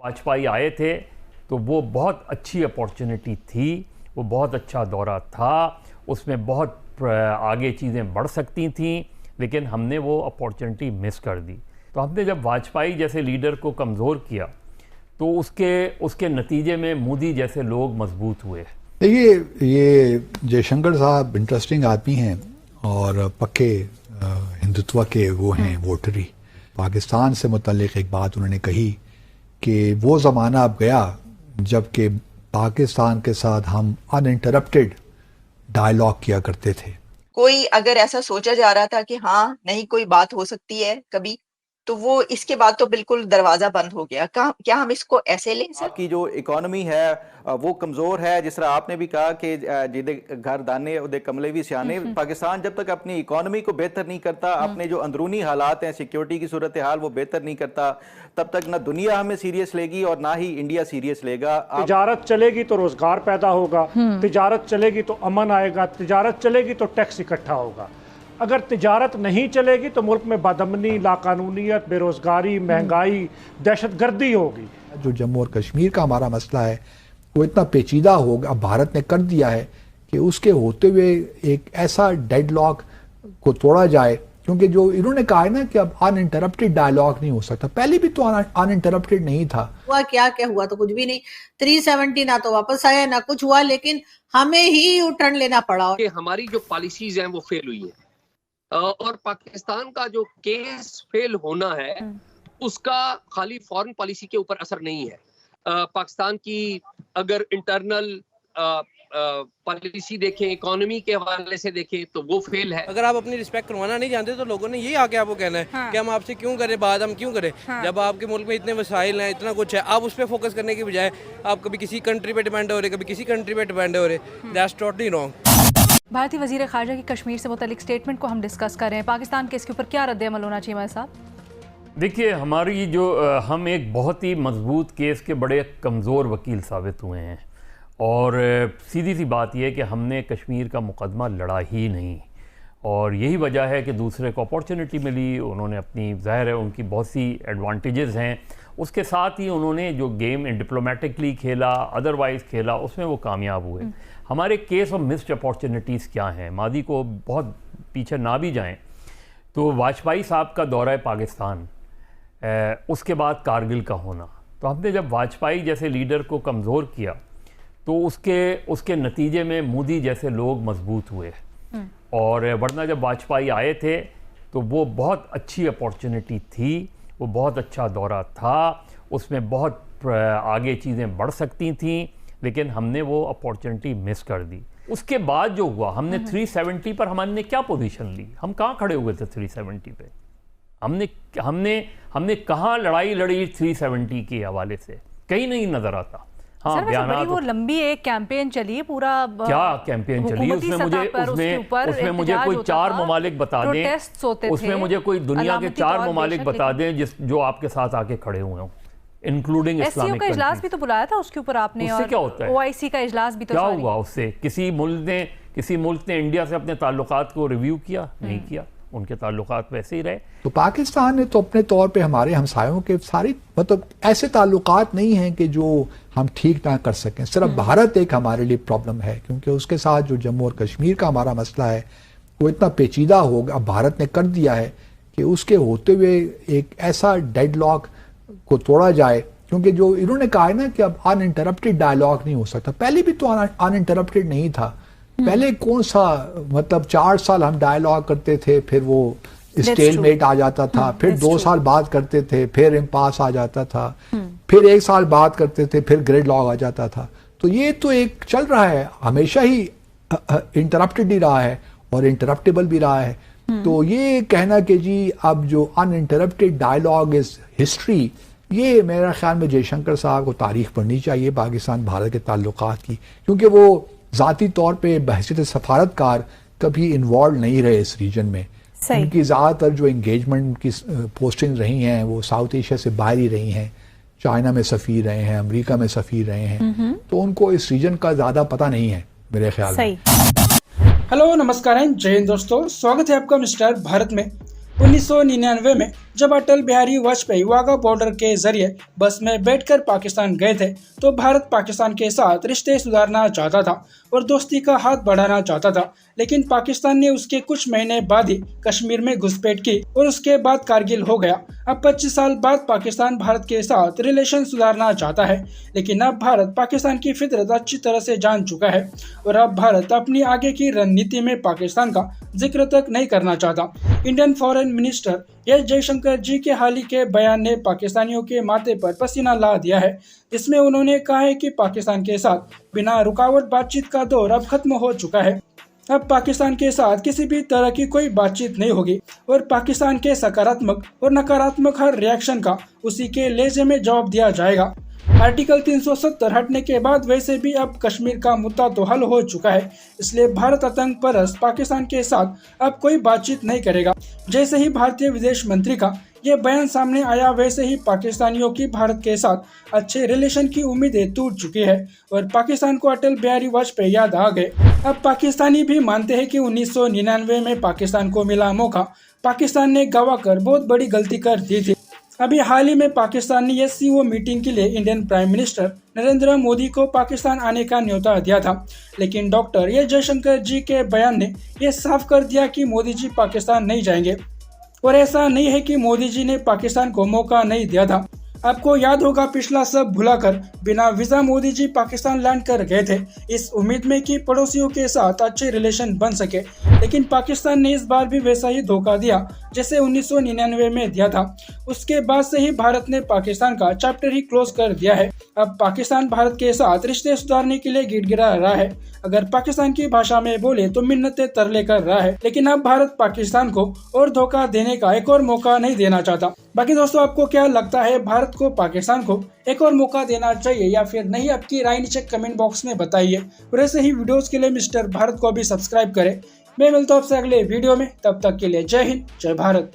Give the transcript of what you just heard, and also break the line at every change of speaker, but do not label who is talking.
वाजपेयी आए थे तो वो बहुत अच्छी अपॉर्चुनिटी थी, वो बहुत अच्छा दौरा था, उसमें बहुत आगे चीज़ें बढ़ सकती थीं, लेकिन हमने वो अपॉर्चुनिटी मिस कर दी। तो हमने जब वाजपेयी जैसे लीडर को कमज़ोर किया तो उसके नतीजे में मोदी जैसे लोग मजबूत हुए।
देखिए, ये जयशंकर साहब इंटरेस्टिंग आदमी हैं और पक्के हिंदुत्व के वो हैं वोटरी। पाकिस्तान से मुतल्लिक एक बात उन्होंने कही कि वो ज़माना अब गया जबकि पाकिस्तान के साथ हम अनइंटरप्टेड डायलॉग किया करते थे।
कोई अगर ऐसा सोचा जा रहा था कि हाँ नहीं कोई बात हो सकती है कभी, तो वो इसके बाद तो बिल्कुल दरवाजा बंद हो गया। क्या हम इसको ऐसे लें सर?
आपकी जो इकोनॉमी है वो कमजोर है, जिस तरह आपने भी कहा कि जिदे घर दाने उदे कमले भी सियाने। पाकिस्तान जब तक अपनी इकोनॉमी को बेहतर नहीं करता, अपने जो अंदरूनी हालात हैं, सिक्योरिटी की सूरत हाल वो बेहतर नहीं करता, तब तक ना दुनिया हमें सीरियस लेगी और ना ही इंडिया सीरियस लेगा।
तिजारत चलेगी तो रोजगार पैदा होगा, तिजारत चलेगी तो अमन आएगा, तिजारत चलेगी तो टैक्स इकट्ठा होगा। अगर तिजारत नहीं चलेगी तो मुल्क में बदअमनी, लाकानूनियत, बेरोजगारी, महंगाई, दहशतगर्दी होगी।
जो जम्मू और कश्मीर का हमारा मसला है वो इतना पेचीदा होगा, भारत ने कर दिया है कि उसके होते हुए एक ऐसा डेडलॉक को तोड़ा जाए, क्योंकि जो इन्होंने कहा है ना कि अब अनइंटरप्टेड डायलॉग नहीं हो सकता, पहले भी तो अनइंटरप्टेड नहीं था।
हुआ क्या हुआ तो कुछ भी नहीं। 370 ना तो वापस आया ना कुछ हुआ, लेकिन हमें ही यू टर्न लेना पड़ा।
कि हमारी जो पॉलिसीज हैं वो फेल हुई है और पाकिस्तान का जो केस फेल होना है उसका खाली फॉरेन पॉलिसी के ऊपर असर नहीं है। पाकिस्तान की अगर इंटरनल पॉलिसी देखें, इकोनॉमी के हवाले से देखें तो वो फेल है।
अगर आप अपनी रिस्पेक्ट करवाना नहीं जानते तो लोगों ने यही आके आपको कहना है कि हम आपसे क्यों करें बात, हम क्यों करें। जब आपके मुल्क में इतने वसाइल हैं, इतना कुछ है, आप उस पर फोकस करने की बजाय आप कभी किसी कंट्री पे डिपेंड हो रहे, कभी किसी कंट्री पे डिपेंड हो रहे। That's totally wrong.
भारतीय वज़ीर ख़ारजा की कश्मीर से मुतल्लिक स्टेटमेंट को हम डिस्कस कर रहे हैं। पाकिस्तान के इसके ऊपर क्या रद्द-ए-अमल होना चाहिए हमारे साथ?
देखिए, हमारी जो हम एक बहुत ही मजबूत केस के बड़े कमज़ोर वकील साबित हुए हैं और सीधी सी बात यह है कि हमने कश्मीर का मुकदमा लड़ा ही नहीं और यही वजह है कि दूसरे को अपॉर्चुनिटी मिली। उन्होंने अपनी, ज़ाहिर है उनकी बहुत सी एडवांटेजेस हैं, उसके साथ ही उन्होंने जो गेम डिप्लोमेटिकली खेला, अदरवाइज़ खेला, उसमें वो कामयाब हुए। हमारे केस ऑफ मिस्ड अपॉर्चुनिटीज़ क्या हैं, मादी को बहुत पीछे ना भी जाएं तो वाजपेयी साहब का दौरा पाकिस्तान, उसके बाद कारगिल का होना, तो हमने जब वाजपेयी जैसे लीडर को कमज़ोर किया तो उसके नतीजे में मोदी जैसे लोग मजबूत हुए। और वरना जब वाजपेयी आए थे तो वो बहुत अच्छी अपॉर्चुनिटी थी, वो बहुत अच्छा दौरा था, उसमें बहुत आगे चीज़ें बढ़ सकती थीं, लेकिन हमने वो अपॉर्चुनिटी मिस कर दी। उसके बाद जो हुआ, हमने 370 पर हमने क्या पोजीशन ली, हम कहाँ खड़े हुए थे 370 पे, हमने कहाँ लड़ाई लड़ी 370 के हवाले से, कहीं नहीं नजर आता। हाँ,
बड़ी वो लंबी एक कैंपेन चली है, पूरा
क्या कैंपेन चली, उसमें मुझे कोई 4 ममालिक बता दें, उसमें मुझे कोई दुनिया के 4 ममालिक बता दें जो आपके साथ आके खड़े हुए हों, इंक्लूडिंग इस्लामिक
का इजलास भी तो बुलाया था उसके ऊपर आपने,
उससे क्या होता है?
OIC का इजलास भी तो
क्या हुआ उससे? किसी मुल्क ने इंडिया से अपने ताल्लुकात को रिव्यू किया? नहीं किया, उनके ताल्लुकात वैसे ही रहे।
तो पाकिस्तान ने तो अपने तौर पे हमारे हमसायों के सारी मतलब ऐसे ताल्लुकात नहीं हैं कि जो हम ठीक ना कर सकें। सिर्फ भारत एक हमारे लिए प्रॉब्लम है, क्योंकि उसके साथ जो जम्मू और कश्मीर का हमारा मसला है वो इतना पेचीदा होगा, भारत ने कर दिया है कि उसके होते हुए एक ऐसा डेडलॉक को तोड़ा जाए, क्योंकि जो इन्होंने कहा है ना कि अब अनइंटरप्टेड डायलॉग नहीं हो सकता, पहले भी तो अनइंटरप्टेड नहीं था। पहले कौन सा मतलब 4 साल हम डायलॉग करते थे, फिर वो स्टेलमेट आ जाता था, फिर 2 साल बात करते थे, फिर इम्पास आ जाता था, फिर 1 साल बात करते थे, फिर ग्रिड लॉग आ जाता था। तो ये तो एक चल रहा है, हमेशा ही इंटरप्टेड ही रहा है और इंटरप्टेबल भी रहा है। तो ये कहना कि जी अब जो अनइंटरप्टेड डायलॉग इज हिस्ट्री, ये मेरा ख्याल में जयशंकर साहब को तारीख पढ़नी चाहिए पाकिस्तान भारत के ताल्लुकात की, क्योंकि वो ज़ाती तौर पे बहैसियत सफारतकार कभी इन्वॉल्व नहीं रहे इस रीजन में। उनकी ज़्यादातर जो इंगेजमेंट की पोस्टिंग रही हैं वो साउथ एशिया से बाहर ही रही हैं, चाइना में सफ़ीर रहे हैं, अमेरिका में सफ़ीर रहे हैं, तो उनको इस रीजन का ज़्यादा पता नहीं है मेरे ख्याल में।
हेलो नमस्कार, जय हिंद दोस्तों, स्वागत है आपका मिस्टर भारत में। 1999 में जब अटल बिहारी वाजपेयी वाघा बॉर्डर के जरिए बस में बैठकर पाकिस्तान गए थे तो भारत पाकिस्तान के साथ रिश्ते सुधारना चाहता था और दोस्ती का हाथ बढ़ाना चाहता था, लेकिन पाकिस्तान ने उसके कुछ महीने बाद ही कश्मीर में घुसपैठ की और उसके बाद कारगिल हो गया। अब 25 साल बाद पाकिस्तान भारत के साथ रिलेशन सुधारना चाहता है, लेकिन अब भारत पाकिस्तान की फितरत अच्छी तरह से जान चुका है और अब भारत अपनी आगे की रणनीति में पाकिस्तान का जिक्र तक नहीं करना चाहता। Indian foreign minister S Jaishankar ji के हाल ही के बयान ने पाकिस्तानियों के माथे पर पसीना ला दिया है, जिसमें उन्होंने कहा है कि पाकिस्तान के साथ बिना रुकावट बातचीत का दौर अब खत्म हो चुका है। अब पाकिस्तान के साथ किसी भी तरह की कोई बातचीत नहीं होगी और पाकिस्तान के सकारात्मक और नकारात्मक हर रिएक्शन का उसी के लहजे में जवाब दिया जाएगा। आर्टिकल 370 हटने के बाद वैसे भी अब कश्मीर का मुद्दा तो हल हो चुका है, इसलिए भारत आतंक परस्त पाकिस्तान के साथ अब कोई बातचीत नहीं करेगा। जैसे ही भारतीय विदेश मंत्री का ये बयान सामने आया, वैसे ही पाकिस्तानियों की भारत के साथ अच्छे रिलेशन की उम्मीदें टूट चुकी है और पाकिस्तान को अटल बिहारी वाजपेयी याद आ गए। अब पाकिस्तानी भी मानते हैं कि 1999 में पाकिस्तान को मिला मौका पाकिस्तान ने गवा कर बहुत बड़ी गलती कर दी थी। अभी हाल ही में पाकिस्तान ने SCO मीटिंग के लिए Indian prime minister Narendra Modi को पाकिस्तान आने का न्योता दिया था, लेकिन डॉक्टर एस जयशंकर जी के बयान ने यह साफ कर दिया कि मोदी जी पाकिस्तान नहीं जाएंगे। और ऐसा नहीं है कि मोदी जी ने पाकिस्तान को मौका नहीं दिया था। आपको याद होगा, पिछला सब भुलाकर बिना वीजा मोदी जी पाकिस्तान लैंड कर गए थे, इस उम्मीद में कि पड़ोसियों के साथ अच्छे रिलेशन बन सके, लेकिन पाकिस्तान ने इस बार भी वैसा ही धोखा दिया जैसे 1999 में दिया था। उसके बाद से ही भारत ने पाकिस्तान का चैप्टर ही क्लोज कर दिया है। अब पाकिस्तान भारत के साथ रिश्ते सुधारने के लिए गिड़गिड़ा रहा है। अगर पाकिस्तान की भाषा में बोले तो मिन्नतें तरले कर रहा है, लेकिन अब भारत पाकिस्तान को और धोखा देने का एक और मौका नहीं देना चाहता। बाकी दोस्तों, आपको क्या लगता है, भारत को पाकिस्तान को एक और मौका देना चाहिए या फिर नहीं? आपकी राय नीचे कमेंट बॉक्स में बताइए और ऐसे ही वीडियोस के लिए मिस्टर भारत को भी सब्सक्राइब करें। मैं मिलता हूं आपसे अगले वीडियो में, तब तक के लिए जय हिंद, जय भारत।